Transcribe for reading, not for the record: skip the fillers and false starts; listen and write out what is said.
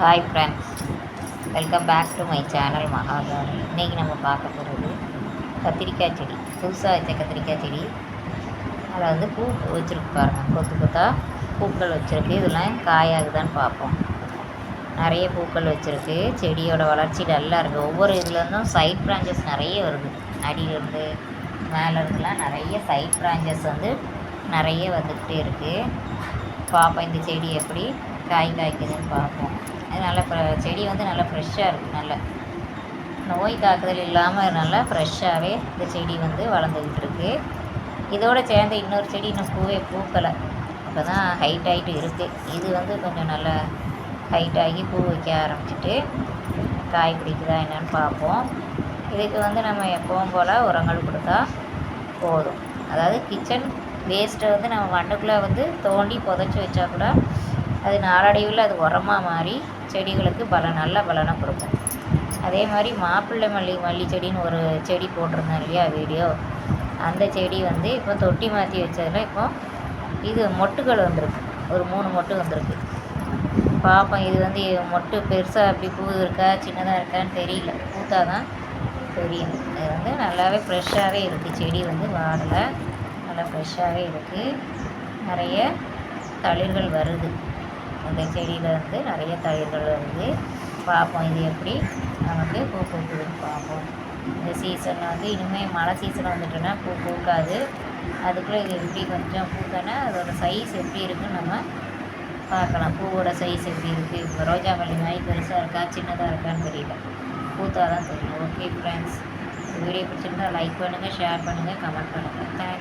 Hi friends, welcome back to my channel Mahakari. இன்றைக்கி நம்ம பார்க்க போகிறது கத்திரிக்காய் செடி. புதுசாக வச்ச கத்திரிக்காய் செடி. அதில் வந்து பூ வச்சுருக்கு பாருங்கள், கொத்து கொத்தாக பூக்கள் வச்சுருக்கு. இதெல்லாம் காயாகுதான்னு பார்ப்போம். நிறைய பூக்கள் வச்சுருக்கு. செடியோட வளர்ச்சி நல்லா இருக்குது. ஒவ்வொரு இதுலேருந்தும் சைட் பிரான்ச்சஸ் நிறைய வருது. அடியிலேருந்து மேலேருந்துலாம் நிறைய சைட் பிரான்ச்சஸ் வந்து நிறைய வந்துக்கிட்டே இருக்குது. பார்ப்போம் இந்த செடி எப்படி காய்க்குதுன்னு பார்ப்போம். அது நல்லா செடி வந்து நல்லா ஃப்ரெஷ்ஷாக இருக்குது. நல்லா நோய் தாக்குதல் இல்லாமல் நல்லா ஃப்ரெஷ்ஷாகவே இந்த செடி வந்து வளர்ந்துக்கிட்டு இருக்குது. இதோடு சேர்ந்த இன்னொரு செடி இன்னும் பூக்கலை. இப்போ தான் ஹைட் ஆகிட்டு இருக்குது. இது வந்து கொஞ்சம் நல்லா ஹைட் ஆகி பூ வைக்க ஆரம்பிச்சிட்டு காய் பிடிக்குதா என்னன்னு பார்ப்போம். இதுக்கு வந்து நம்ம எப்பவும் போல் உரங்கள் கொடுத்தா போதும். அதாவது கிச்சன் வேஸ்ட்டை வந்து நம்ம மண்ணுக்குள்ளே வந்து தோண்டி புதைச்சி வச்சா கூட அது நாளடைவில் அது உரமாக மாறி செடிகளுக்கு நல்ல பலனை கொடுக்கும். அதே மாதிரி மாப்பிள்ளை மல்லி செடின்னு ஒரு செடி போட்டிருந்தேன் இல்லையா வீடியோ. அந்த செடி வந்து இப்போ தொட்டி மாற்றி வச்சதில் இப்போ இது மொட்டுகள் வந்திருக்கு. ஒரு 3 மொட்டு வந்திருக்கு. பார்ப்போம் இது வந்து மொட்டு பெருசாக அப்படி பூ இருக்கா சின்னதாக இருக்கான்னு தெரியல. பூத்தா தான் தெரியும். இது வந்து நல்லாவே ஃப்ரெஷ்ஷாகவே இருக்குது. செடி வந்து வாடலை, நல்லா ஃப்ரெஷ்ஷாகவே இருக்குது. நிறைய தளிர்கள் வருது. அந்த செடியில் வந்து நிறைய தளிர்கள் வருது. பார்ப்போம் இது எப்படி நமக்கு பூ பூக்குதுன்னு பார்ப்போம். இந்த சீசனில் வந்து இனிமேல் மழை சீசன் வந்துட்டுன்னா பூ பூக்காது. அதுக்குள்ளே இது எப்படி கொஞ்சம் பூக்கனா அதோட சைஸ் எப்படி இருக்குன்னு நம்ம பார்க்கலாம். பூவோட சைஸ் எப்படி இருக்குது. இப்போ ரோஜா மல்லி மாதிரி பெருசாக இருக்கா சின்னதாக இருக்கான்னு தெரியல. பூத்தா தான் தெரியும். ஓகே ஃப்ரெண்ட்ஸ், இந்த வீடியோ பிடிச்சிருந்தா லைக் பண்ணுங்கள், ஷேர் பண்ணுங்கள், கமெண்ட் பண்ணுங்கள். தேங்க்ஸ்.